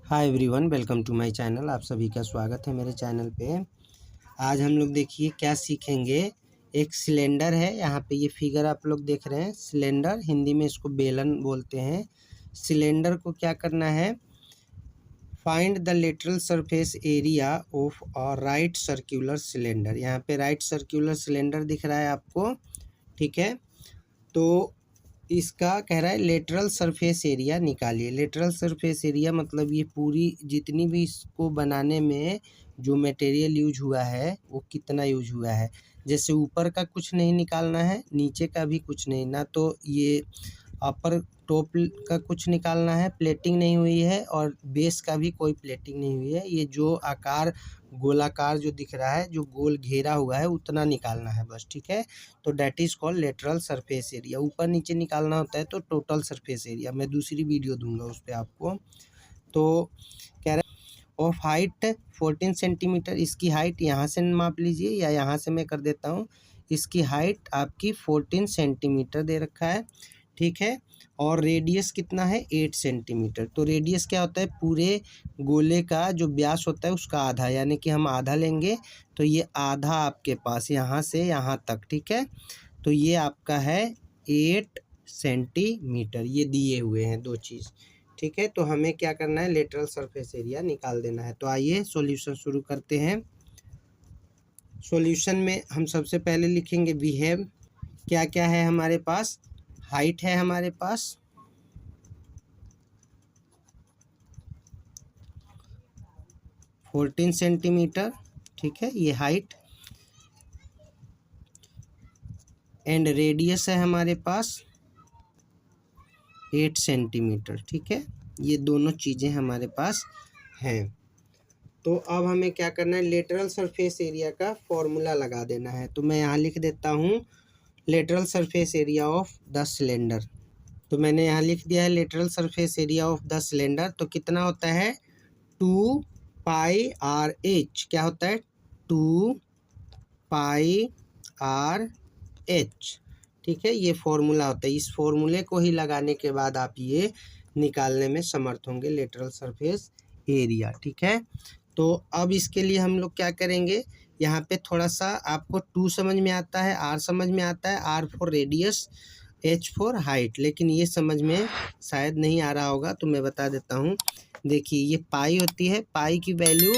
Hi everyone, welcome to my channel. आप सभी का स्वागत है मेरे चैनल पे। आज हम लोग देखिए क्या सीखेंगे। एक सिलेंडर है, यहाँ पे ये फिगर आप लोग देख रहे हैं। सिलेंडर हिंदी में इसको बेलन बोलते हैं। सिलेंडर को क्या करना है, find the lateral surface area of a right circular cylinder. यहाँ पे राइट सर्कुलर सिलेंडर दिख रहा है आपको, ठीक है। तो इसका कह रहा है लेटरल सरफेस एरिया निकालिए। लेटरल सरफेस एरिया मतलब ये पूरी जितनी भी इसको बनाने में जो मटेरियल यूज हुआ है वो कितना यूज हुआ है। जैसे ऊपर का कुछ नहीं निकालना है, नीचे का भी कुछ नहीं, ना तो ये अपर टॉप का कुछ निकालना है, प्लेटिंग नहीं हुई है, और बेस का भी कोई प्लेटिंग नहीं हुई है। ये जो आकार गोलाकार जो दिख रहा है, जो गोल घेरा हुआ है, उतना निकालना है बस, ठीक है। तो that is called lateral surface area. ऊपर नीचे निकालना होता है तो टोटल सरफेस एरिया। मैं दूसरी वीडियो दूंगा उस पर आपको। तो कह रहा है ऑफ हाइट 14 सेंटीमीटर। इसकी हाइट यहाँ से माप लीजिए या यहाँ से मैं कर देता हूँ। इसकी हाइट आपकी 14 सेंटीमीटर दे रखा है, ठीक है। और रेडियस कितना है, 8 सेंटीमीटर। तो रेडियस क्या होता है, पूरे गोले का जो व्यास होता है उसका आधा, यानी कि हम आधा लेंगे तो ये आधा आपके पास यहाँ से यहाँ तक, ठीक है। तो ये आपका है 8 सेंटीमीटर। ये दिए हुए हैं दो चीज़, ठीक है। तो हमें क्या करना है, लेटरल सरफेस एरिया निकाल देना है। तो आइए सॉल्यूशन शुरू करते हैं। सॉल्यूशन में हम सबसे पहले लिखेंगे वी हैव। क्या क्या है हमारे पास, हाइट है हमारे पास 14 सेंटीमीटर, ठीक है, ये हाइट। एंड रेडियस है हमारे पास 8 सेंटीमीटर, ठीक है। ये दोनों चीज़ें हमारे पास हैं। तो अब हमें क्या करना है, लेटरल सरफेस एरिया का फॉर्मूला लगा देना है। तो मैं यहाँ लिख देता हूँ lateral surface area of the cylinder. तो मैंने यहाँ लिख दिया है lateral surface area of the cylinder. तो कितना होता है, 2 पाई आर एच। क्या होता है, 2 पाई आर एच, ठीक है। ये फॉर्मूला होता है। इस फॉर्मूले को ही लगाने के बाद आप ये निकालने में समर्थ होंगे, लेटरल सरफेस एरिया, ठीक है। तो अब इसके लिए हम लोग क्या करेंगे, यहाँ पे थोड़ा सा आपको 2 समझ में आता है, आर समझ में आता है, R for radius, H for height, लेकिन ये समझ में शायद नहीं आ रहा होगा तो मैं बता देता हूँ। देखिए ये पाई होती है, पाई की वैल्यू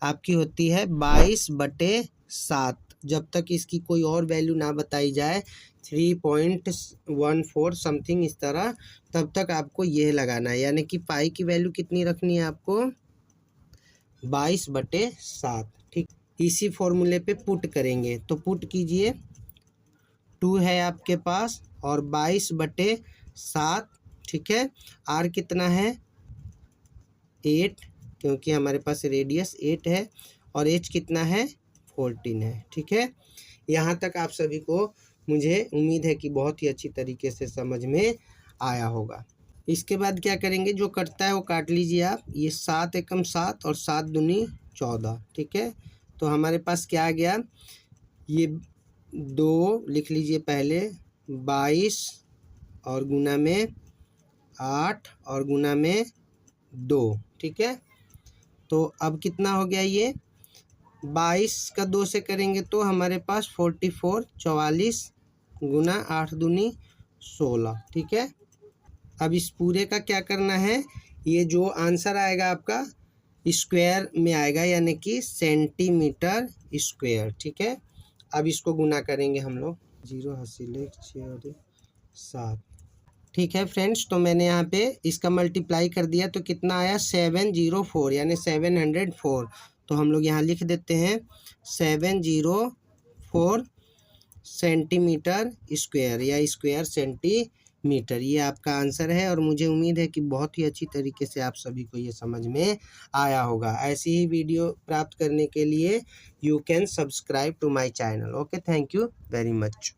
आपकी होती है 22/7। जब तक इसकी कोई और वैल्यू ना बताई जाए, 3.14 समथिंग इस तरह, तब तक आपको ये लगाना है। यानी कि पाई की वैल्यू कितनी रखनी है आपको, 22/7, ठीक। इसी फॉर्मूले पे पुट करेंगे। तो पुट कीजिए, 2 है आपके पास और 22/7, ठीक है। आर कितना है, 8, क्योंकि हमारे पास रेडियस 8 है, और एच कितना है, 14 है, ठीक है। यहाँ तक आप सभी को मुझे उम्मीद है कि बहुत ही अच्छी तरीके से समझ में आया होगा। इसके बाद क्या करेंगे, जो कटता है वो काट लीजिए आप। ये 7 एकम 7 और 7 दूनी 14, ठीक है। तो हमारे पास क्या आ गया, ये 2 लिख लीजिए पहले, 22 और गुना में 8 और गुना में 2, ठीक है। तो अब कितना हो गया, ये 22 का 2 से करेंगे तो हमारे पास 44, 44 गुना 8 दूनी 16, ठीक है। अब इस पूरे का क्या करना है, ये जो आंसर आएगा आपका स्क्वायर में आएगा, यानी कि सेंटीमीटर स्क्वायर, ठीक है। अब इसको गुना करेंगे हम लोग, 0 हासिल 6 और 7, ठीक है फ्रेंड्स। तो मैंने यहाँ पे इसका मल्टीप्लाई कर दिया तो कितना आया, 704, यानी 704। तो हम लोग यहाँ लिख देते हैं 704 सेंटीमीटर स्क्वायर या स्क्वायर सेंटीमीटर। ये आपका आंसर है, और मुझे उम्मीद है कि बहुत ही अच्छी तरीके से आप सभी को ये समझ में आया होगा। ऐसी ही वीडियो प्राप्त करने के लिए you can subscribe to my channel. Okay, thank you very much.